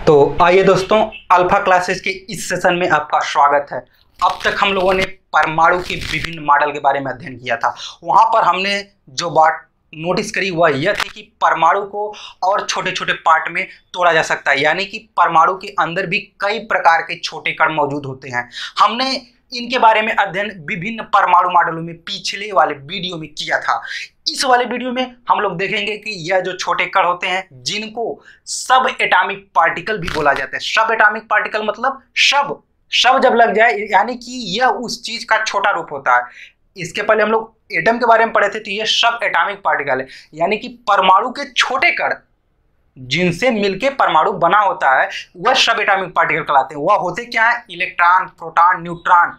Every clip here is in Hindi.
तो आइए दोस्तों, अल्फा क्लासेस के इस सेशन में आपका स्वागत है। अब तक हम लोगों ने परमाणु के विभिन्न मॉडल के बारे में अध्ययन किया था। वहां पर हमने जो बात नोटिस करी वह यह थी कि परमाणु को और छोटे छोटे पार्ट में तोड़ा जा सकता है, यानी कि परमाणु के अंदर भी कई प्रकार के छोटे कण मौजूद होते हैं। हमने इनके बारे में अध्ययन विभिन्न परमाणु मॉडलों में पिछले वाले वीडियो में किया था। इस वाले वीडियो में हम लोग देखेंगे कि यह जो छोटे कण होते हैं जिनको सब एटॉमिक पार्टिकल भी बोला जाता है। सब एटॉमिक पार्टिकल मतलब शब जब लग जाए यानी कि यह उस चीज का छोटा रूप होता है। इसके पहले हम लोग एटम के बारे में पढ़े थे, तो यह सब एटॉमिक पार्टिकल है, यानी कि परमाणु के छोटे कण जिनसे मिलके परमाणु बना होता है वह सब एटॉमिक पार्टिकल कहलाते हैं। वह होते क्या है? Electron, proton, neutron.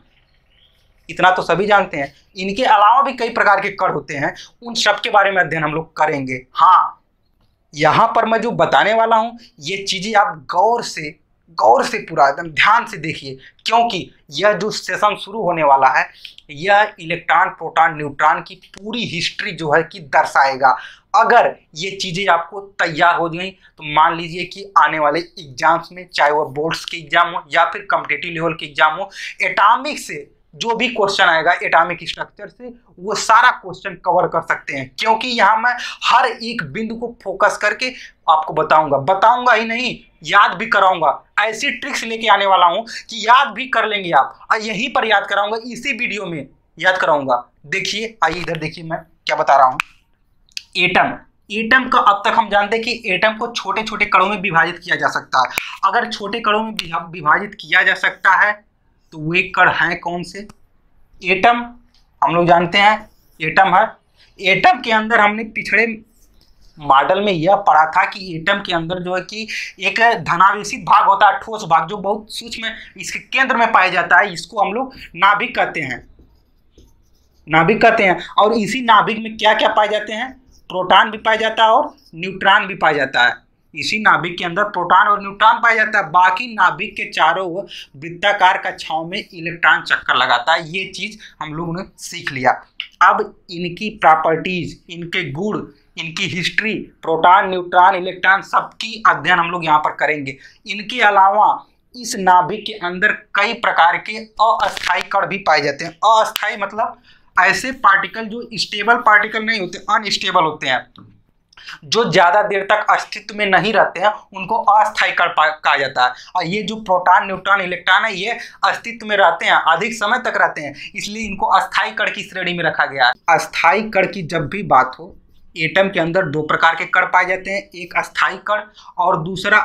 इतना तो सभी जानते हैं। इनके अलावा भी कई प्रकार के कण होते हैं, उन सब के बारे में अध्ययन हम लोग करेंगे। हाँ, यहां पर मैं जो बताने वाला हूं ये चीजें आप गौर से पूरा एकदम ध्यान से देखिए, क्योंकि यह जो सेशन शुरू होने वाला है यह इलेक्ट्रॉन, प्रोटॉन, न्यूट्रॉन की पूरी हिस्ट्री जो है कि दर्शाएगा। अगर ये चीजें आपको तैयार हो गई तो मान लीजिए कि आने वाले एग्जाम्स में, चाहे वह बोर्ड्स के एग्जाम हो या फिर कॉम्पिटिटिव लेवल के एग्जाम हो, एटॉमिक से जो भी क्वेश्चन आएगा एटॉमिक स्ट्रक्चर से वो सारा क्वेश्चन कवर कर सकते हैं, क्योंकि यहाँ मैं हर एक बिंदु को फोकस करके आपको बताऊंगा ही नहीं, याद भी कराऊंगा। ऐसी ट्रिक्स लेके आने वाला हूं कि याद भी कर लेंगे आप, और यहीं पर याद कराऊंगा, इसी वीडियो में याद कराऊंगा। देखिए, आइए इधर देखिए मैं क्या बता रहा हूँ। एटम का अब तक हम जानते हैं कि एटम को छोटे छोटे कणों में विभाजित किया जा सकता है। अगर छोटे कणों में विभाजित किया जा सकता है तो वे कण हैं कौन से? एटम हम लोग जानते हैं एटम है। एटम के अंदर हमने पिछड़े मॉडल में यह पढ़ा था कि एटम के अंदर जो है कि एक धनावेशित भाग होता है, ठोस भाग, जो बहुत सूक्ष्म इसके केंद्र में पाया जाता है। इसको हम लोग नाभिक कहते हैं। और इसी नाभिक में क्या क्या पाए जाते हैं? प्रोटॉन भी पाया जाता है और न्यूट्रॉन भी पाया जाता है। इसी नाभिक के अंदर प्रोटॉन और न्यूट्रॉन पाया जाता है। बाकी नाभिक के चारों ओर वृत्ताकार कक्षाओं में इलेक्ट्रॉन चक्कर लगाता है। ये चीज हम लोगों ने सीख लिया। अब इनकी प्रॉपर्टीज, इनके गुण, इनकी हिस्ट्री, प्रोटॉन, न्यूट्रॉन, इलेक्ट्रॉन, सबकी अध्ययन हम लोग यहाँ पर करेंगे। इनके अलावा इस नाभिक के अंदर कई प्रकार के अस्थायी कण भी पाए जाते हैं। अस्थायी मतलब ऐसे पार्टिकल जो स्टेबल पार्टिकल नहीं होते, अनस्टेबल होते हैं, जो ज्यादा देर तक अस्तित्व में नहीं रहते हैं, उनको अस्थायी कण कहा जाता है। और ये जो प्रोटॉन, न्यूट्रॉन, इलेक्ट्रॉन है ये अस्तित्व में रहते हैं, अधिक समय तक रहते हैं, इसलिए इनको अस्थायी कण की श्रेणी में रखा गया है। अस्थायी कण की जब भी बात हो, एटम के अंदर दो प्रकार के कण पाए जाते हैं, एक अस्थायी कण और दूसरा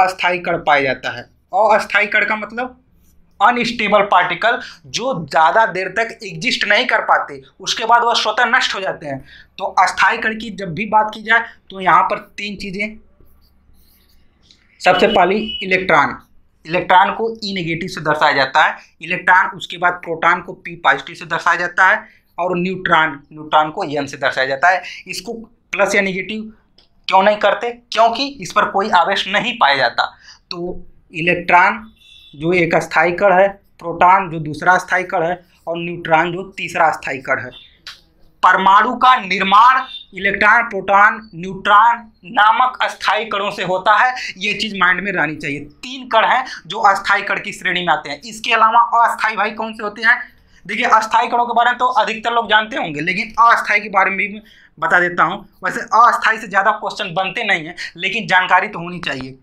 अस्थायी कण पाया जाता है। अस्थायी कण का मतलब अनस्टेबल पार्टिकल जो ज़्यादा देर तक एग्जिस्ट नहीं कर पाते, उसके बाद वह स्वतः नष्ट हो जाते हैं। तो अस्थायी कण की जब भी बात की जाए तो यहाँ पर तीन चीज़ें। सबसे पहली इलेक्ट्रॉन को ई नेगेटिव से दर्शाया जाता है। इलेक्ट्रॉन, उसके बाद प्रोटॉन को पी पॉजिटिव से दर्शाया जाता है, और न्यूट्रॉन को एन से दर्शाया जाता है। इसको प्लस या नेगेटिव क्यों नहीं करते? क्योंकि इस पर कोई आवेश नहीं पाया जाता। तो इलेक्ट्रॉन जो एक अस्थायी कण है, प्रोटॉन जो दूसरा अस्थायी कण है, और न्यूट्रॉन जो तीसरा अस्थायी कण है। परमाणु का निर्माण इलेक्ट्रॉन, प्रोटॉन, न्यूट्रॉन नामक अस्थायी कणों से होता है। ये चीज माइंड में रहनी चाहिए। तीन कण हैं जो अस्थायी कण की श्रेणी में आते हैं। इसके अलावा अस्थायी भाई कौन से होते हैं? देखिए, अस्थायी कणों के बारे में तो अधिकतर लोग जानते होंगे, लेकिन अस्थायी के बारे में भी बता देता हूँ। वैसे अस्थायी से ज्यादा क्वेश्चन बनते नहीं हैं, लेकिन जानकारी तो होनी चाहिए।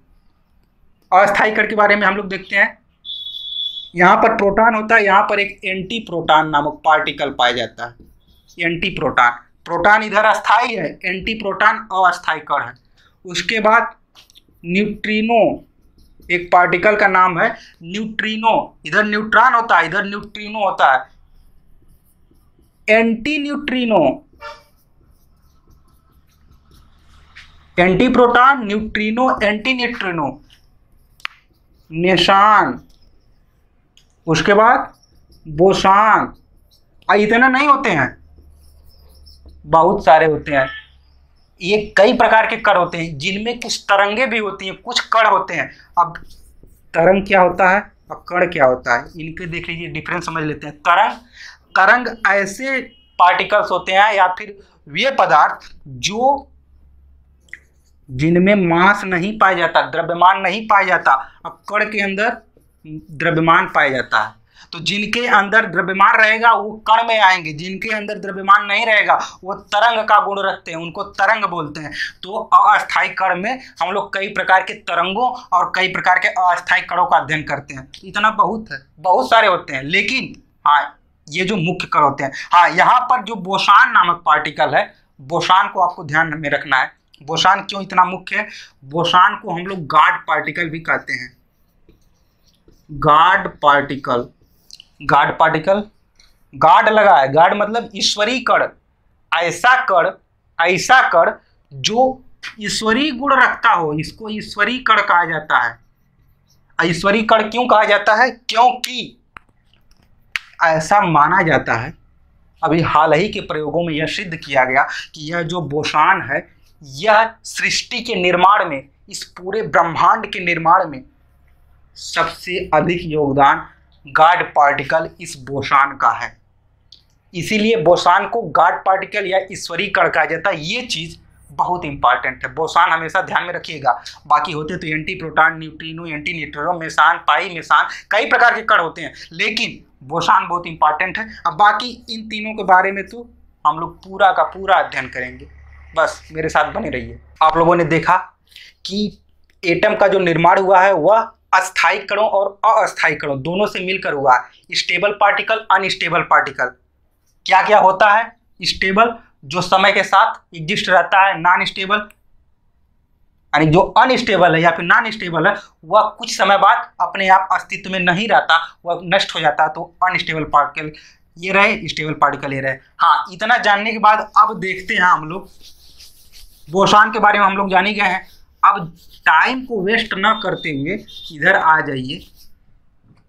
अस्थायी कण के बारे में हम लोग देखते हैं। यहाँ पर प्रोटॉन होता है, यहाँ पर एक एंटी प्रोटॉन नामक पार्टिकल पाया जाता है। एंटी प्रोटॉन इधर अस्थायी है, एंटी प्रोटॉन अस्थायी कण है। उसके बाद न्यूट्रिनो, एक पार्टिकल का नाम है न्यूट्रिनो। इधर न्यूट्रॉन होता है, इधर न्यूट्रिनो होता है। Anti proton, neutrino, anti neutrino, नेशान, उसके बाद बोसान। इतना नहीं होते हैं, बहुत सारे होते हैं। ये कई प्रकार के कण होते हैं जिनमें कुछ तरंगे भी होती हैं, कुछ कण होते हैं। अब तरंग क्या होता है और कण क्या होता है, इनके देख लीजिए, डिफरेंस समझ लेते हैं। तरंग ऐसे पार्टिकल्स होते हैं या फिर वे पदार्थ जो जिनमें मास नहीं पाया जाता, द्रव्यमान नहीं पाया जाता। अब कण के अंदर द्रव्यमान पाया जाता है, तो जिनके अंदर द्रव्यमान रहेगा वो कण में आएंगे, जिनके अंदर द्रव्यमान नहीं रहेगा वो तरंग का गुण रखते हैं, उनको तरंग बोलते हैं। तो अस्थायी कण में हम लोग कई प्रकार के तरंगों और कई प्रकार के अस्थायी कणों का अध्ययन करते हैं। इतना बहुत है, बहुत सारे होते हैं, लेकिन हाँ ये जो मुख्य कण होते हैं। हाँ, यहाँ पर जो बोसान नामक पार्टिकल है, बोसान को आपको ध्यान में रखना है। बोसान क्यों इतना मुख्य है? बोसान को हम लोग गार्ड पार्टिकल भी कहते हैं। Guard particle, guard particle, guard लगा है, गार्ड मतलब ईश्वरीय कण, ऐसा कण जो ईश्वरीय गुण रखता हो, इसको ईश्वरीय कण कहा जाता है। ईश्वरीय कण क्यों कहा जाता है? क्योंकि ऐसा माना जाता है, अभी हाल ही के प्रयोगों में यह सिद्ध किया गया कि यह जो बोसान है, यह सृष्टि के निर्माण में, इस पूरे ब्रह्मांड के निर्माण में सबसे अधिक योगदान गार्ड पार्टिकल इस बोसान का है। इसीलिए बोसान को गार्ड पार्टिकल या ईश्वरीय कण कहा जाता है। ये चीज़ बहुत इंपॉर्टेंट है, बोसान हमेशा ध्यान में रखिएगा। बाकी होते तो anti proton, neutrino, anti neutrino, meson, pi meson, कई प्रकार के कण होते हैं, लेकिन बोसान बहुत इंपॉर्टेंट है। अब बाकी इन तीनों के बारे में तो हम लोग पूरा का पूरा अध्ययन करेंगे, बस मेरे साथ बने रहिए। आप लोगों ने देखा कि एटम का जो निर्माण हुआ है वह अस्थायी कणों और अस्थायी कणों दोनों से मिलकर हुआ है। Stable particle, unstable particle. क्या क्या होता है? स्टेबल जो समय के साथ एग्जिस्ट रहता है, नॉन स्टेबल यानी जो अनस्टेबल है या फिर नॉन स्टेबल है वह कुछ समय बाद अपने आप अस्तित्व में नहीं रहता, वह नष्ट हो जाता है। तो अनस्टेबल पार्टिकल ये रहे, स्टेबल पार्टिकल ये रहे। हाँ, इतना जानने के बाद अब देखते हैं हम लोग बोसान के बारे में, हम लोग जान ही गए हैं। अब टाइम को वेस्ट ना करते हुए इधर आ जाइए,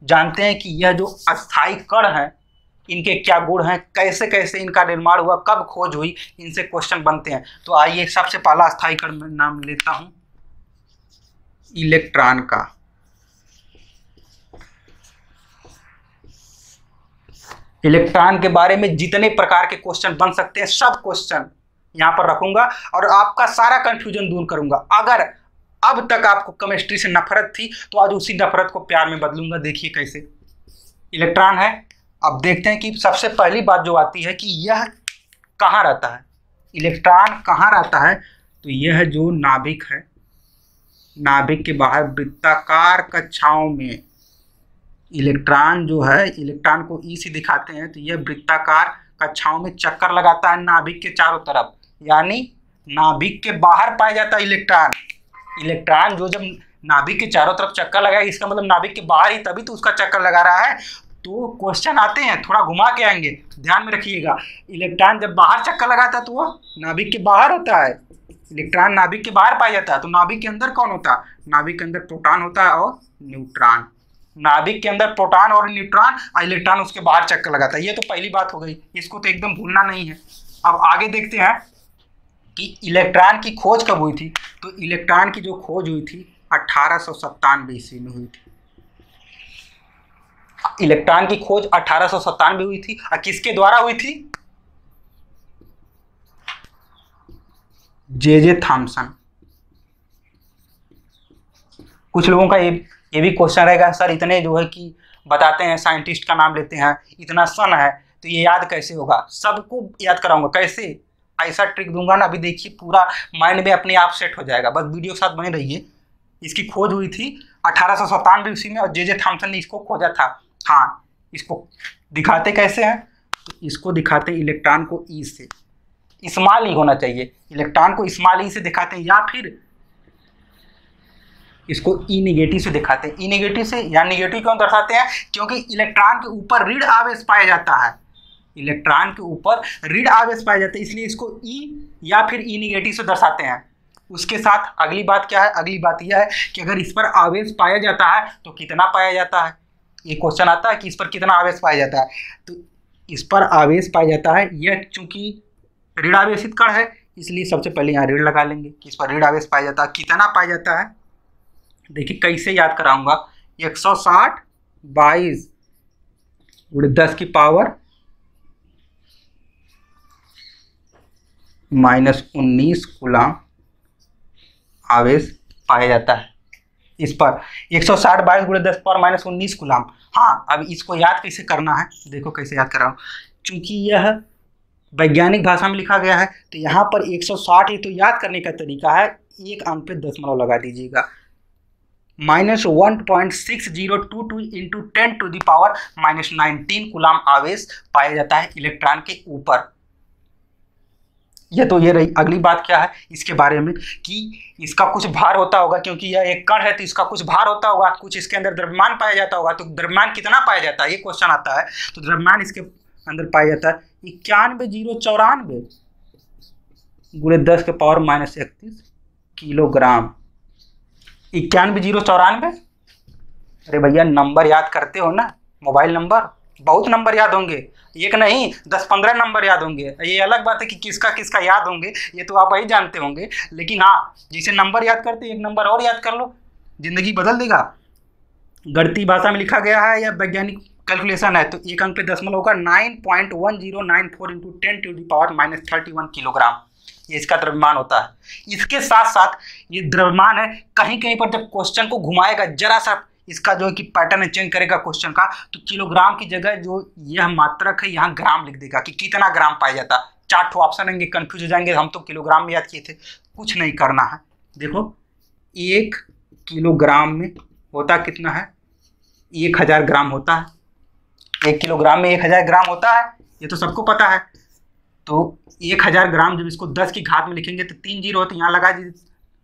जानते हैं कि यह जो अस्थायी कण है इनके क्या गुण हैं, कैसे कैसे इनका निर्माण हुआ, कब खोज हुई, इनसे क्वेश्चन बनते हैं। तो आइए सबसे पहला अस्थायी कण मैं नाम लेता हूं इलेक्ट्रॉन का। इलेक्ट्रॉन के बारे में जितने प्रकार के क्वेश्चन बन सकते हैं सब क्वेश्चन यहाँ पर रखूंगा और आपका सारा कंफ्यूजन दूर करूंगा। अगर अब तक आपको केमिस्ट्री से नफरत थी तो आज उसी नफरत को प्यार में बदलूंगा। देखिए कैसे इलेक्ट्रॉन है। अब देखते हैं कि सबसे पहली बात जो आती है कि यह कहाँ रहता है, इलेक्ट्रॉन कहाँ रहता है। तो यह जो नाभिक है, नाभिक के बाहर वृत्ताकार कक्षाओं में इलेक्ट्रॉन जो है, इलेक्ट्रॉन को ई से दिखाते हैं तो यह वृत्ताकार कक्षाओं में चक्कर लगाता है नाभिक के चारों तरफ, यानी नाभिक के बाहर पाया जाता है इलेक्ट्रॉन। इलेक्ट्रॉन जो जब नाभिक के चारों तरफ चक्कर लगाए, इसका मतलब नाभिक के बाहर ही, तभी तो उसका चक्कर लगा रहा है। तो क्वेश्चन आते हैं, थोड़ा घुमा के आएंगे, ध्यान में रखिएगा। इलेक्ट्रॉन जब बाहर चक्कर लगाता है तो वह नाभिक के बाहर होता है। इलेक्ट्रॉन नाभिक के बाहर पाया जाता है, तो नाभिक के अंदर कौन होता है? नाभिक के अंदर प्रोटॉन होता है और न्यूट्रॉन। नाभिक के अंदर प्रोटॉन और न्यूट्रॉन और इलेक्ट्रॉन उसके बाहर चक्कर लगाता है। ये तो पहली बात हो गई, इसको तो एकदम भूलना नहीं है। अब आगे देखते हैं कि इलेक्ट्रॉन की खोज कब हुई थी। तो इलेक्ट्रॉन की जो खोज हुई थी 1897 ईस्वी में हुई थी। इलेक्ट्रॉन की खोज 1897 हुई थी और किसके द्वारा हुई थी? J Thomson. कुछ लोगों का ये भी क्वेश्चन रहेगा, सर इतने जो है कि बताते हैं साइंटिस्ट का नाम लेते हैं, इतना सन है तो ये याद कैसे होगा? सबको याद कराऊंगा, कैसे ऐसा ट्रिक दूंगा ना, अभी देखिए पूरा माइंड में अपने आप सेट हो जाएगा। बस वीडियो के साथ बने रहिए। इसकी खोज हुई थी 1897 ईस्वी में और जे थॉमसन ने इसको खोजा था। हाँ, इसको दिखाते कैसे हैं? तो इसको दिखाते इलेक्ट्रॉन को ई से, स्मॉल ई होना चाहिए, इलेक्ट्रॉन को स्मॉल ई से दिखाते हैं, या फिर इसको ई नेगेटिव से दिखाते हैं। ई नेगेटिव से या नेगेटिव क्यों दर्शाते हैं? क्योंकि इलेक्ट्रॉन के ऊपर ऋण आवेश पाया जाता है, इलेक्ट्रॉन के ऊपर ऋण आवेश पाया जाता है, इसलिए इसको ई या फिर ई नेगेटिव से दर्शाते हैं। उसके साथ अगली बात क्या है? अगली बात यह है कि अगर इस पर आवेश पाया जाता है तो कितना पाया जाता है? ये क्वेश्चन आता है कि इस पर कितना आवेश पाया जाता है। तो इस पर आवेश पाया जाता है, यह चूंकि ऋण आवेशित कण है इसलिए सबसे पहले यहाँ ऋण लगा लेंगे कि इस पर ऋण आवेश पाया जाता है। कितना पाया जाता है? देखिए कैसे याद कराऊंगा। 160 22 × 10 की पावर -19 कूलम आवेश पाया जाता है। इस पर 160 22 × 10⁻19 कूलाम। हाँ, अब इसको याद कैसे करना है, देखो कैसे याद कर रहा हूँ। चूंकि यह वैज्ञानिक भाषा में लिखा गया है तो यहाँ पर 160 है, तो याद करने का तरीका है एक अंक पे दशमलव लगा दीजिएगा। -1.6022 × 10⁻−19 कूलाम आवेश पाया जाता है इलेक्ट्रॉन के ऊपर। ये तो ये रही। अगली बात क्या है इसके बारे में कि इसका कुछ भार होता होगा, क्योंकि यह एक कण है तो इसका कुछ भार होता होगा, कुछ इसके अंदर द्रव्यमान पाया जाता होगा। तो द्रव्यमान कितना पाया जाता है, ये क्वेश्चन आता है। तो द्रव्यमान इसके अंदर पाया जाता है 91,094 × 10⁻31 किलोग्राम। 91,094। अरे भैया नंबर याद करते हो ना, मोबाइल नंबर, बहुत नंबर याद होंगे, एक नहीं 10-15 नंबर याद होंगे। ये अलग बात है कि किसका किसका याद होंगे, ये तो आप ही जानते होंगे। लेकिन हाँ, जैसे नंबर याद करते एक नंबर और याद कर लो, जिंदगी बदल देगा। गणितीय भाषा में लिखा गया है या वैज्ञानिक कैलकुलेशन है तो एक अंक पे दशमलव होगा 9.1094 × 10⁻31 किलोग्राम। ये इसका द्रव्यमान होता है। इसके साथ साथ ये द्रव्यमान है, कहीं कहीं पर जब क्वेश्चन को घुमाएगा, जरा सा इसका जो है कि पैटर्न चेंज करेगा क्वेश्चन का, तो किलोग्राम की जगह जो यह मात्रक है यहाँ ग्राम लिख देगा कि कितना ग्राम पाया जाता। 4 ठो ऑप्शन आएंगे, कंफ्यूज हो जाएंगे, हम तो किलोग्राम में याद किए थे। कुछ नहीं करना है। देखो 1 किलोग्राम में होता कितना है, 1000 ग्राम होता है। 1 किलोग्राम में 1000 ग्राम होता है, ये तो सबको पता है। तो 1000 ग्राम जब इसको 10 की घात में लिखेंगे तो 3 जीरो तो यहाँ लगा दीजिए,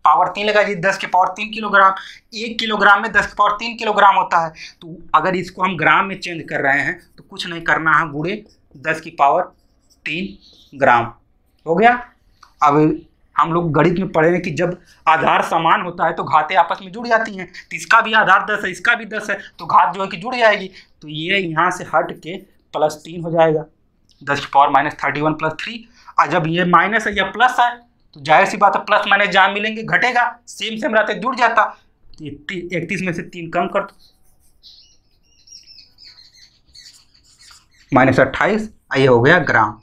पावर 3 लगा दीजिए, 10 की पावर 3 किलोग्राम। 1 किलोग्राम में 10 की पावर 3 किलोग्राम होता है। तो अगर इसको हम ग्राम में चेंज कर रहे हैं तो कुछ नहीं करना है, गुणे 10 की पावर 3 ग्राम हो गया। अब हम लोग गणित में पढ़े हैं कि जब आधार समान होता है तो घातें आपस में जुड़ जाती हैं। तो इसका भी आधार 10 है, इसका भी 10 है, तो घात जो है कि जुड़ जाएगी। तो ये यहाँ से हट के +3 हो जाएगा, 10 की पावर -31 + 3। और जब ये माइनस है या प्लस है तो जाहिर सी बात है प्लस माइनस जहाँ मिलेंगे घटेगा, सेम सेम रहते जुड़ जाता। 31 में से 3 कम कर दो, -28, ये हो गया ग्राम।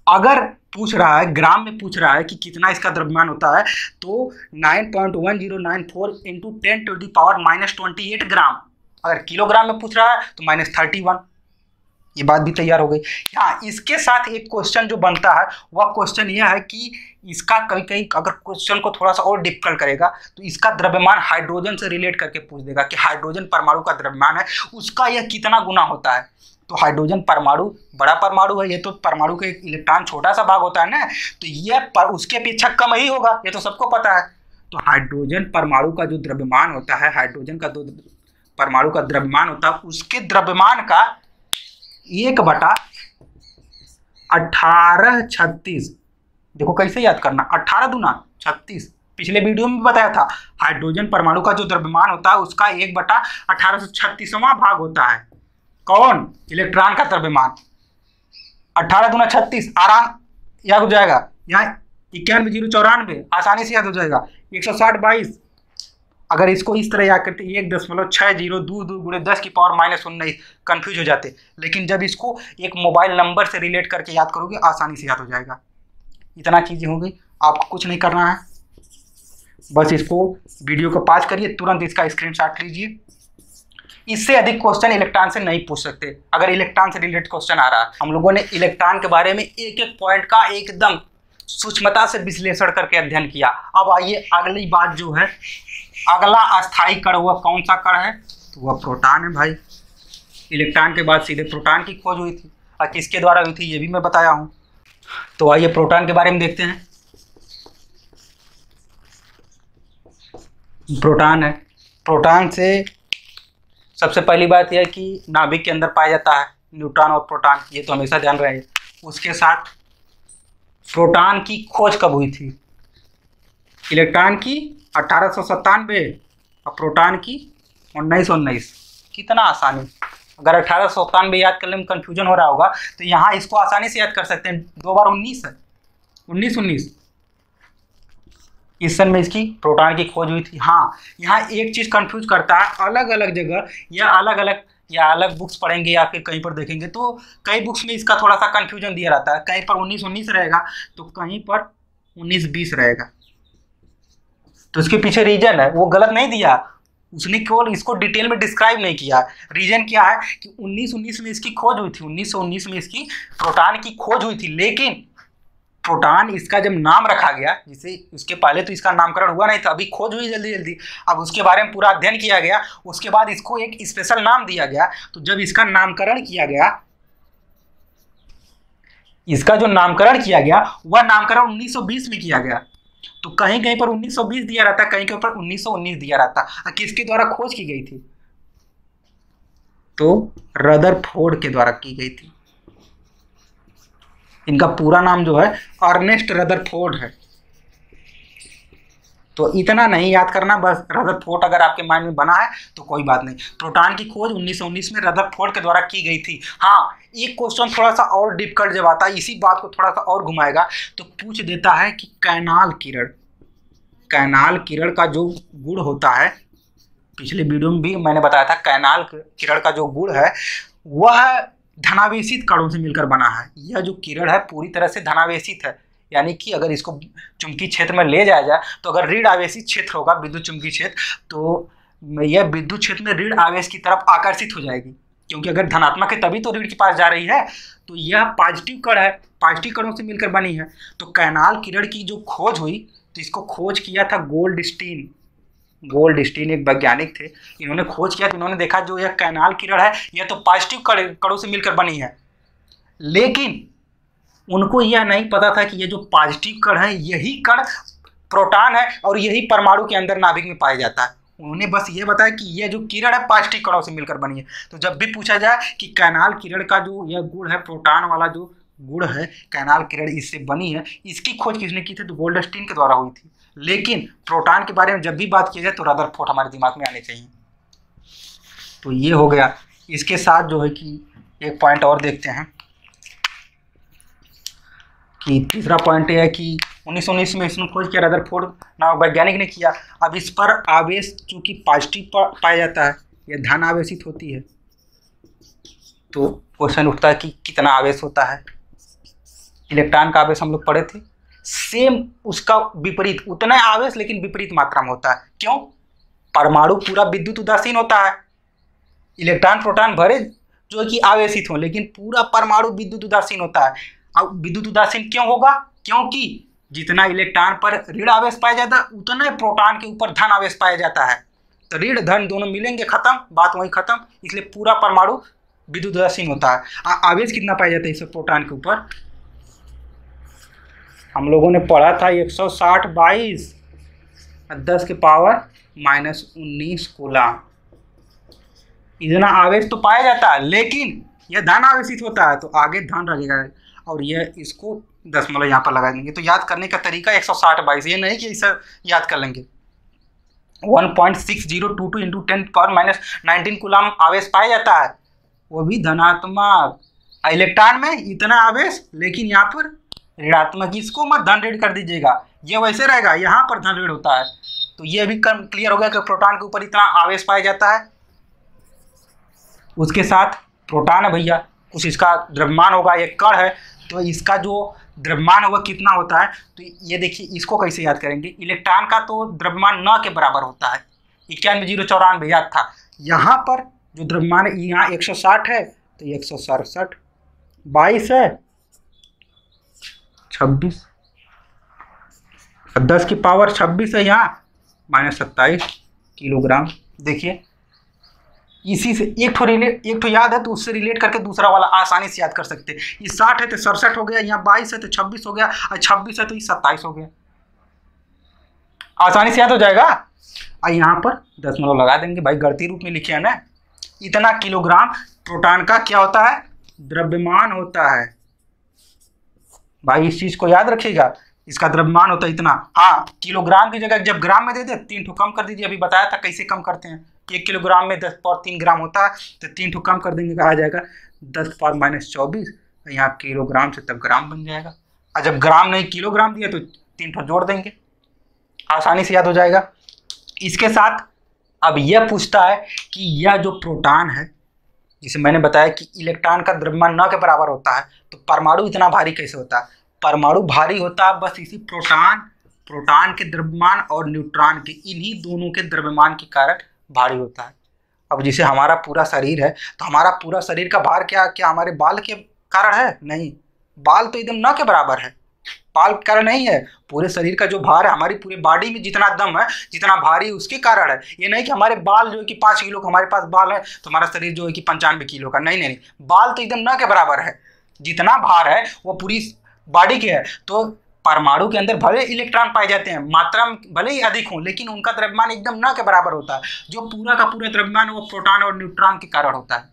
अगर पूछ रहा है ग्राम में, पूछ रहा है कि कितना इसका द्रव्यमान होता है तो 9.1094 × 10⁻28 ग्राम। अगर किलोग्राम में पूछ रहा है तो -31। ये बात भी तैयार हो गई। हाँ, इसके साथ एक क्वेश्चन जो बनता है वह क्वेश्चन यह है कि इसका कहीं कहीं अगर क्वेश्चन को थोड़ा सा और डिफिकल्ट करेगा तो इसका द्रव्यमान हाइड्रोजन से रिलेट करके पूछ देगा कि हाइड्रोजन परमाणु का द्रव्यमान है, उसका यह कितना गुना होता है। तो हाइड्रोजन परमाणु बड़ा परमाणु है, ये तो परमाणु का एक इलेक्ट्रॉन छोटा सा भाग होता है ना, तो यह उसके अपेक्षा कम ही होगा, ये तो सबको पता है। तो हाइड्रोजन परमाणु का जो द्रव्यमान होता है, हाइड्रोजन का जो परमाणु का द्रव्यमान होता है, उसके द्रव्यमान का 1/1836। देखो कैसे याद करना, 18 दूना 36। पिछले वीडियो में बताया था हाइड्रोजन परमाणु का जो द्रव्यमान होता है उसका 1/1836वां भाग होता है। कौन? इलेक्ट्रॉन का द्रव्यमान। 18 दूना 36 आराम याद हो जाएगा। यहाँ 91,094 आसानी से याद हो जाएगा। 160 22 अगर इसको इस तरह याद करते 1.6022 × 10 की पावर -19 कन्फ्यूज हो जाते, लेकिन जब इसको एक मोबाइल नंबर से रिलेट करके याद करोगे आसानी से याद हो जाएगा। इतना चीज़ें हो गई, आपको कुछ नहीं करना है, बस इसको वीडियो को पॉज करिए, तुरंत इसका स्क्रीनशॉट लीजिए। इससे अधिक क्वेश्चन इलेक्ट्रॉन से नहीं पूछ सकते। अगर इलेक्ट्रॉन से रिलेटेड क्वेश्चन आ रहा है, हम लोगों ने इलेक्ट्रॉन के बारे में एक एक पॉइंट का एकदम सूक्ष्मता से विश्लेषण करके अध्ययन किया। अब आइए अगली बात जो है, अगला अस्थायी कण वह कौन सा कण है? तो वह प्रोटॉन है भाई। इलेक्ट्रॉन के बाद सीधे प्रोटॉन की खोज हुई थी, और किसके द्वारा हुई थी ये भी मैं बताया हूँ। तो आइए प्रोटॉन के बारे में देखते हैं। प्रोटॉन है, प्रोटॉन से सबसे पहली बात यह है कि नाभिक के अंदर पाया जाता है न्यूट्रॉन और प्रोटॉन, ये तो हमेशा ध्यान रहे। उसके साथ प्रोटॉन की खोज कब हुई थी? इलेक्ट्रॉन की 1897 और प्रोटॉन की 1919। कितना आसानी। अगर 1897 याद करने में कन्फ्यूजन हो रहा होगा तो यहाँ इसको आसानी से याद कर सकते हैं, 2 बार 19 है, 1919 इस सन में इसकी प्रोटॉन की खोज हुई थी। हाँ, यहाँ एक चीज़ कंफ्यूज करता है, अलग अलग जगह या अलग बुक्स पढ़ेंगे या फिर कहीं पर देखेंगे तो कई बुक्स में इसका थोड़ा सा कंफ्यूजन दिया रहता है। कहीं पर 1919 रहेगा तो कहीं पर 1920 रहेगा। तो इसके पीछे रीजन है, वो गलत नहीं दिया, उसने केवल इसको डिटेल में डिस्क्राइब नहीं किया। रीजन क्या है कि 1919 में इसकी खोज हुई थी, 1919 में इसकी प्रोटॉन की खोज हुई थी, लेकिन प्रोटॉन इसका जब नाम रखा गया, जिसे उसके पहले तो इसका नामकरण हुआ नहीं था, अभी खोज हुई जल्दी जल्दी, अब उसके बारे में पूरा अध्ययन किया गया, उसके बाद इसको एक स्पेशल नाम दिया गया। तो जब इसका नामकरण किया गया, इसका जो नामकरण किया गया वह नामकरण 1920 में किया गया। तो कहीं कहीं पर 1920 दिया रहता, कहीं के ऊपर 1919 दिया रहता। किसके द्वारा खोज की गई थी? तो रदरफोर्ड के द्वारा की गई थी। इनका पूरा नाम जो है अर्नेस्ट रदरफोर्ड है। तो इतना नहीं याद करना, बस रदरफोर्ड अगर आपके माइंड में बना है तो कोई बात नहीं। प्रोटॉन की खोज 1919 में रदरफोर्ड के द्वारा की गई थी। हाँ, एक क्वेश्चन थोड़ा सा और डिफिकल्ट जब आता है, इसी बात को थोड़ा सा और घुमाएगा, तो पूछ देता है कि कैनाल किरण का जो गुण होता है, पिछले वीडियो में भी मैंने बताया था, कैनाल किरण का जो गुण है वह धनावेशित कणों से मिलकर बना है। यह जो किरण है पूरी तरह से धनावेशित है, यानी कि अगर इसको चुंबकीय क्षेत्र में ले जाया जाए तो अगर ऋण आवेशित क्षेत्र होगा, विद्युत चुंबकीय क्षेत्र, तो यह विद्युत क्षेत्र में ऋण आवेश की तरफ आकर्षित हो जाएगी, क्योंकि अगर धनात्मक है तभी तो ऋण के पास जा रही है। तो यह पॉजिटिव कण है, पॉजिटिव कणों से मिलकर बनी है। तो कैनाल किरण की जो खोज हुई, तो इसको खोज किया था गोल्डस्टीन एक वैज्ञानिक थे, इन्होंने खोज किया। तो इन्होंने देखा जो यह कैनाल किरण है यह तो पॉजिटिव कणों से मिलकर बनी है, लेकिन उनको यह नहीं पता था कि ये जो पॉजिटिव कण है यही कण प्रोटॉन है और यही परमाणु के अंदर नाभिक में पाया जाता है। उन्होंने बस ये बताया कि यह जो किरण है पॉजिटिव कणों से मिलकर बनी है। तो जब भी पूछा जाए कि कैनाल किरण का जो यह गुण है, प्रोटॉन वाला जो गुण है, कैनाल किरण इससे बनी है, इसकी खोज किसने की थी? तो गोल्डस्टीन के द्वारा हुई थी। लेकिन प्रोटॉन के बारे में जब भी बात की जाए तो रदरफोर्ड हमारे दिमाग में आने चाहिए। तो ये हो गया। इसके साथ जो है कि एक पॉइंट और देखते हैं कि तीसरा पॉइंट यह है कि 1919 में इसने खोज किया, रदरफोर्ड नामक वैज्ञानिक ने किया। अब इस पर आवेश चूंकि पॉजिटिव पाया जाता है, यह धन आवेशित होती है, तो क्वेश्चन उठता है कि कितना आवेश होता है। इलेक्ट्रॉन का आवेश हम लोग पढ़े थे, सेम उसका विपरीत, उतना आवेश लेकिन विपरीत मात्रा में होता है। क्यों? परमाणु पूरा विद्युत उदासीन होता है, इलेक्ट्रॉन प्रोटॉन भरे जो कि आवेशित हो, लेकिन पूरा परमाणु विद्युत उदासीन होता है। अब विद्युत उदासीन क्यों होगा? क्योंकि जितना इलेक्ट्रॉन पर ऋण आवेश पाया जाता है उतना ही प्रोटॉन के ऊपर धन आवेश पाया जाता है। तो ऋण धन दोनों मिलेंगे, खत्म, बात वहीं खत्म। इसलिए पूरा परमाणु विद्युत उदासीन होता है। आवेश कितना पाया जाता है इस प्रोटॉन के ऊपर? हम लोगों ने पढ़ा था 160/22 10 के पावर -19 कूलम। इतना आवेश तो पाया जाता है, लेकिन यह धन आवेशित होता है, तो आगे धन लगेगा और यह इसको दशमलव यहाँ पर लगा देंगे। तो याद करने का तरीका 160/22, ये नहीं कि इसे याद कर लेंगे। 1.6022 इंटू 10⁻19 कूलम आवेश पाया जाता है, वो भी धनात्मक। इलेक्ट्रॉन में इतना आवेश, लेकिन यहाँ पर ऋणात्मक। इसको मत धन ऋण कर दीजिएगा, ये वैसे रहेगा, यहाँ पर धन ऋण होता है। तो ये भी क्लियर हो गया कि प्रोटॉन के ऊपर इतना आवेश पाया जाता है। उसके साथ प्रोटॉन है भैया, कुछ इसका द्रव्यमान होगा, एक कण है, तो इसका जो द्रव्यमान होगा कितना होता है? तो ये देखिए, इसको कैसे याद करेंगे? इलेक्ट्रॉन का तो द्रव्यमान न के बराबर होता है, 91,094 याद था। यहाँ पर जो द्रव्यमान है, यहाँ 160 है, तो 167, 22 है, 26, 10 की पावर 26 है, यहाँ -27 किलोग्राम। देखिए, इसी से एक ठो याद है तो उससे रिलेट करके दूसरा वाला आसानी से याद कर सकते हैं। ये 60 है तो 67 हो गया, यहाँ 22 है तो 26 हो गया, और 26 है तो ये 27 हो गया। आसानी से याद हो जाएगा। और यहाँ पर दशमलव लगा देंगे भाई, गणितीय रूप में लिखे है ना। इतना किलोग्राम प्रोटॉन का क्या होता है? द्रव्यमान होता है भाई, इस चीज को याद रखिएगा, इसका द्रव्यमान होता है इतना। हाँ, किलोग्राम की जगह जब ग्राम में दे दे 3 ठो कम कर दीजिए। अभी बताया था कैसे कम करते हैं। 1 किलोग्राम में 10⁻³ ग्राम होता है, तो 3 ठो कम कर देंगे, कहा जाएगा 10⁻−24। यहाँ किलोग्राम से तब ग्राम बन जाएगा, और जब ग्राम नहीं किलोग्राम दिया तो 3 ठो जोड़ देंगे, आसानी से याद हो जाएगा। इसके साथ अब यह पूछता है कि यह जो प्रोटॉन है, जिसे मैंने बताया कि इलेक्ट्रॉन का द्रव्यमान न के बराबर होता है, तो परमाणु इतना भारी कैसे होता है? परमाणु भारी होता है बस इसी प्रोटॉन प्रोटॉन के द्रव्यमान और न्यूट्रॉन के, इन्हीं दोनों के द्रव्यमान के कारण भारी होता है। अब जैसे हमारा पूरा शरीर है, तो हमारा पूरा शरीर का भार क्या क्या हमारे बाल के कारण है? नहीं, बाल तो एकदम न के बराबर है, बाल के कारण नहीं है। पूरे शरीर का जो भार है, हमारी पूरे बॉडी में जितना दम है, जितना भारी, उसके कारण है। ये नहीं कि हमारे बाल जो है कि 5 किलो का हमारे पास बाल है तो हमारा शरीर जो है कि 95 किलो का, नहीं नहीं नहीं, बाल तो एकदम न के बराबर है। जितना भार है वो पूरी बॉडी के है। तो परमाणु के अंदर भले इलेक्ट्रॉन पाए जाते हैं, मात्रा में भले ही अधिक हो, लेकिन उनका द्रव्यमान एकदम न के बराबर होता है। जो पूरा का पूरा द्रव्यमान वो प्रोटॉन और न्यूट्रॉन के कारण होता है।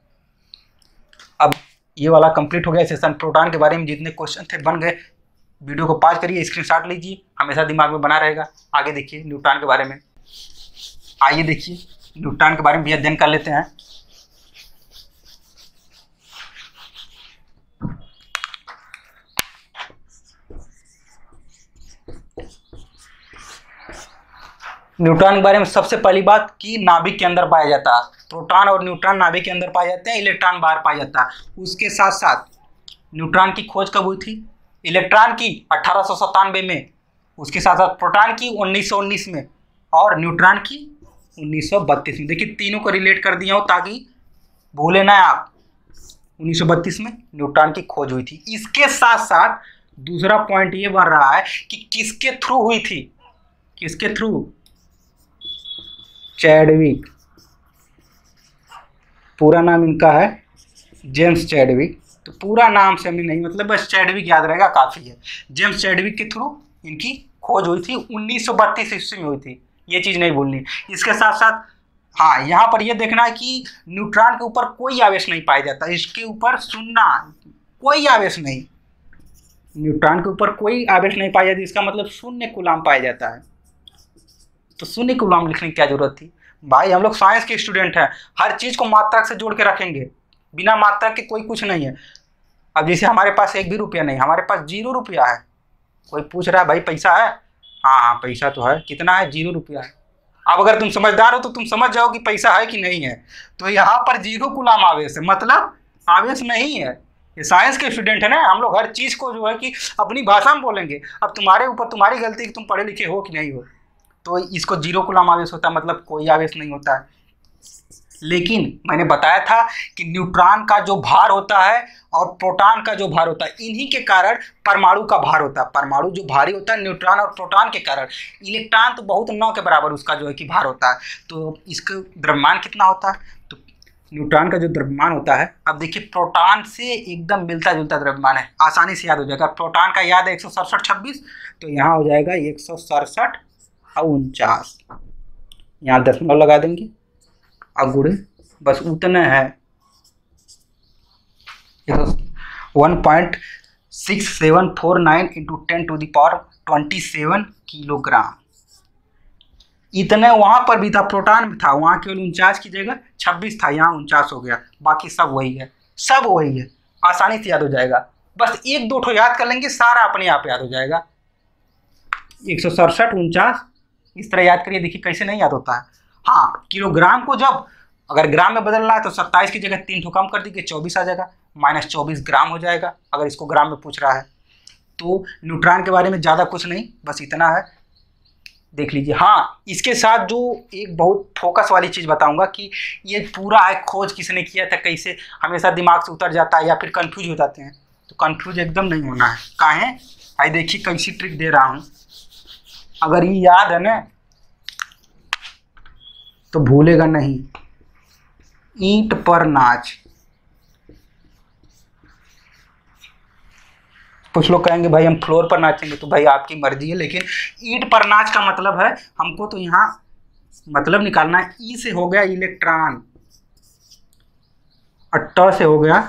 अब ये वाला कंप्लीट हो गया सेशन। प्रोटॉन के बारे में जितने क्वेश्चन थे बन गए। वीडियो को पॉज करिए, स्क्रीनशॉट लीजिए, हमेशा दिमाग में बना रहेगा। आगे देखिए न्यूट्रॉन के बारे में। आइए देखिए न्यूट्रॉन के बारे में भी अध्ययन कर लेते हैं। न्यूट्रॉन के बारे में सबसे पहली बात कि नाभिक के अंदर पाया जाता है। प्रोटॉन और न्यूट्रॉन नाभिक के अंदर पाए जाते हैं, इलेक्ट्रॉन बाहर पाया जाता है। उसके साथ साथ न्यूट्रॉन की खोज कब हुई थी? इलेक्ट्रॉन की 1897 में, उसके साथ साथ प्रोटॉन की 1919 में और न्यूट्रॉन की 1932 में। देखिए तीनों को रिलेट कर दिया हो ताकि भूले ना आप। 1932 में न्यूट्रॉन की खोज हुई थी। इसके साथ साथ दूसरा पॉइंट ये बन रहा है कि किसके थ्रू हुई थी? किसके थ्रू? चैडविक। पूरा नाम इनका है जेम्स चैडविक। तो पूरा नाम से हमें नहीं मतलब, बस चैडविक याद रहेगा काफ़ी है। जेम्स चैडविक के थ्रू इनकी खोज हुई थी, 1932 ईस्वी में हुई थी। ये चीज़ नहीं भूलनी। इसके साथ साथ हाँ, यहाँ पर यह देखना है कि न्यूट्रॉन के ऊपर कोई आवेश नहीं पाया जाता। इसके ऊपर शून्य, कोई आवेश नहीं। न्यूट्रॉन के ऊपर कोई आवेश नहीं पाया जाता, इसका मतलब शून्य कूलाम पाया जाता है। तो शून्य कूलाम लिखने की क्या जरूरत थी? भाई हम लोग साइंस के स्टूडेंट हैं, हर चीज़ को मात्रक से जोड़ के रखेंगे। बिना मात्रक के कोई कुछ नहीं है। अब जैसे हमारे पास 1 भी रुपया नहीं, हमारे पास 0 रुपया है। कोई पूछ रहा है भाई पैसा है? हाँ हाँ पैसा तो है। कितना है? 0 रुपया है। अब अगर तुम समझदार हो तो तुम समझ जाओ कि पैसा है कि नहीं है। तो यहाँ पर 0 कूलाम आवेश है, मतलब आवेश नहीं है। ये साइंस के स्टूडेंट है ना, हम लोग हर चीज़ को जो है कि अपनी भाषा में बोलेंगे। अब तुम्हारे ऊपर तुम्हारी गलती कि तुम पढ़े लिखे हो कि नहीं हो। तो इसको 0 कूलाम आवेश होता है, मतलब कोई आवेश नहीं होता है। लेकिन मैंने बताया था कि न्यूट्रॉन का जो भार होता है और प्रोटॉन का जो भार होता है, इन्हीं के कारण परमाणु का भार होता है। परमाणु जो भारी होता है न्यूट्रॉन और प्रोटॉन के कारण। इलेक्ट्रॉन तो बहुत 9 के बराबर उसका जो है कि भार होता है। तो इसका द्रव्यमान कितना होता है? तो न्यूट्रॉन का जो द्रव्यमान होता है, अब देखिए प्रोटॉन से एकदम मिलता जुलता द्रव्यमान है, आसानी से याद हो जाएगा। प्रोटॉन का याद है 167-26, तो यहाँ हो जाएगा 167 और 49। यहाँ दशमलव लगा देंगे और गुणे, बस उतना है। 1.6749 × 10⁻27 किलोग्राम। इतने वहाँ पर भी था, प्रोटॉन में था, वहाँ केवल 49 की जगह 26 था, यहाँ 49 हो गया। बाकी सब वही है, सब वही है। आसानी से याद हो जाएगा। बस 1-2 ठो याद कर लेंगे, सारा अपने आप याद हो जाएगा। 167, 49 इस तरह याद करिए। देखिए कैसे नहीं याद होता है। हाँ, किलोग्राम को जब अगर ग्राम में बदलना है तो 27 की जगह 3 ठो कम कर दीजिए, 24 आ जाएगा, -24 ग्राम हो जाएगा अगर इसको ग्राम में पूछ रहा है। तो न्यूट्रॉन के बारे में ज़्यादा कुछ नहीं, बस इतना है, देख लीजिए। हाँ, इसके साथ जो एक बहुत फोकस वाली चीज़ बताऊंगा कि ये पूरा है खोज किसने किया था, कैसे, हमेशा दिमाग से उतर जाता है या फिर कंफ्यूज हो जाते हैं। तो कंफ्यूज एकदम नहीं होना है। काहे? भाई देखिए कैसी ट्रिक दे रहा हूँ, अगर ये याद है ना तो भूलेगा नहीं। ईंट पर नाच। कुछ लोग कहेंगे भाई हम फ्लोर पर नाचेंगे, तो भाई आपकी मर्जी है, लेकिन ईंट पर नाच का मतलब है हमको तो यहाँ मतलब निकालना है। ई से हो गया इलेक्ट्रॉन और ट से हो गया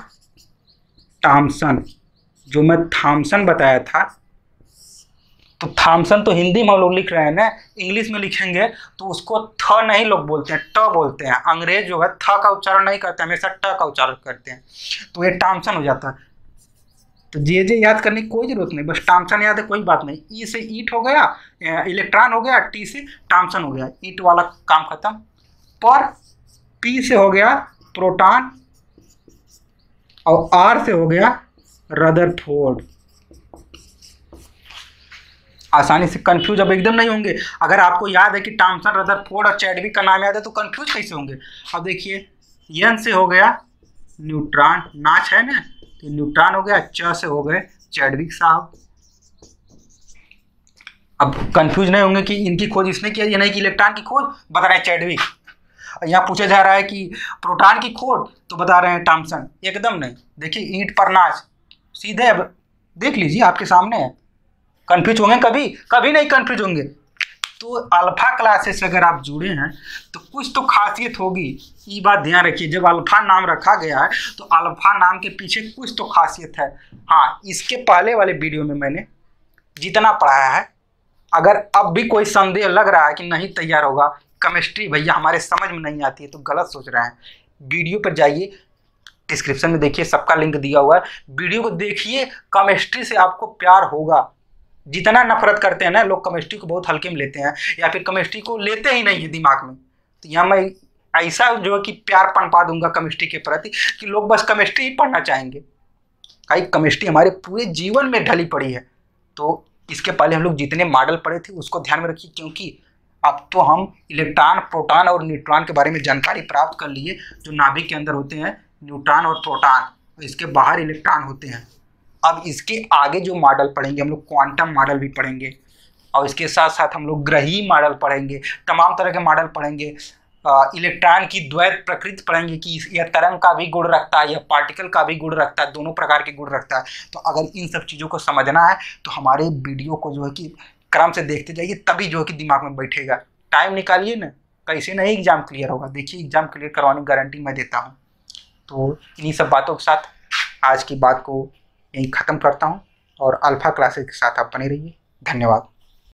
थॉम्सन, जो मैं थॉम्सन बताया था। तो थॉम्सन तो हिंदी में हम लोग लिख रहे हैं ना, इंग्लिश में लिखेंगे तो उसको थ नहीं लोग बोलते हैं, ट बोलते हैं। अंग्रेज जो है थ का उच्चारण नहीं करते, हमेशा ट का उच्चारण करते हैं। तो ये थॉम्सन हो जाता है। तो जे याद करने की कोई जरूरत नहीं, बस थॉम्सन याद है, कोई बात नहीं। ई से ईट हो गया, इलेक्ट्रॉन हो गया, टी से थॉम्सन हो गया, ईट वाला काम खत्म। पर पी से हो गया प्रोटॉन और आर से हो गया रदरफोर्ड। आसानी से कंफ्यूज अब एकदम नहीं होंगे। अगर आपको याद है कि थॉमसन, रदरफोर्ड और चैडविक का नाम याद है तो कंफ्यूज कैसे होंगे। अब देखिए यन से हो गया न्यूट्रॉन, नाच है ना, तो न्यूट्रॉन हो गया, च से हो गए चैडविक साहब। अब कंफ्यूज नहीं होंगे कि इनकी खोज इसने किया, ये नहीं कि इलेक्ट्रॉन की खोज बता रहे हैं चैडविक। यहाँ पूछा जा रहा है कि प्रोटॉन की खोज तो बता रहे हैं थॉमसन, एकदम नहीं। देखिए ईंट पर नाच, सीधे अब देख लीजिए आपके सामने है। कंफ्यूज होंगे कभी? कभी नहीं कंफ्यूज होंगे। तो अल्फा क्लासेस से अगर आप जुड़े हैं तो कुछ तो खासियत होगी, ये बात ध्यान रखिए। जब अल्फा नाम रखा गया है तो अल्फा नाम के पीछे कुछ तो खासियत है। हाँ, इसके पहले वाले वीडियो में मैंने जितना पढ़ाया है, अगर अब भी कोई संदेह लग रहा है कि नहीं तैयार होगा, केमिस्ट्री भैया हमारे समझ में नहीं आती है, तो गलत सोच रहे हैं। वीडियो पर जाइए, डिस्क्रिप्शन में देखिए, सबका लिंक दिया हुआ है, वीडियो को देखिए। केमिस्ट्री से आपको प्यार होगा। जितना नफरत करते हैं ना लोग, केमिस्ट्री को बहुत हल्के में लेते हैं या फिर केमिस्ट्री को लेते ही नहीं है दिमाग में। तो यहाँ मैं ऐसा जो है कि प्यार पनपा दूंगा केमिस्ट्री के प्रति कि लोग बस केमिस्ट्री ही पढ़ना चाहेंगे। भाई केमिस्ट्री हमारे पूरे जीवन में ढली पड़ी है। तो इसके पहले हम लोग जितने मॉडल पढ़े थे उसको ध्यान में रखिए, क्योंकि अब तो हम इलेक्ट्रॉन, प्रोटॉन और न्यूट्रॉन के बारे में जानकारी प्राप्त कर लिए। जो नाभिक के अंदर होते हैं न्यूट्रॉन और प्रोटॉन, इसके बाहर इलेक्ट्रॉन होते हैं। अब इसके आगे जो मॉडल पढ़ेंगे हम लोग, क्वांटम मॉडल भी पढ़ेंगे, और इसके साथ साथ हम लोग ग्रही मॉडल पढ़ेंगे, तमाम तरह के मॉडल पढ़ेंगे। इलेक्ट्रॉन की द्वैत प्रकृति पढ़ेंगे कि यह तरंग का भी गुण रखता है, यह पार्टिकल का भी गुण रखता है, दोनों प्रकार के गुण रखता है। तो अगर इन सब चीज़ों को समझना है तो हमारे वीडियो को जो है कि क्रम से देखते जाइए, तभी जो है कि दिमाग में बैठेगा। टाइम निकालिए ना, कैसे नहीं एग्जाम क्लियर होगा। देखिए एग्जाम क्लियर करवाने की गारंटी मैं देता हूँ। तो इन्हीं सब बातों के साथ आज की बात को यहीं ख़त्म करता हूँ, और अल्फा क्लासेस के साथ आप बने रहिए। धन्यवाद।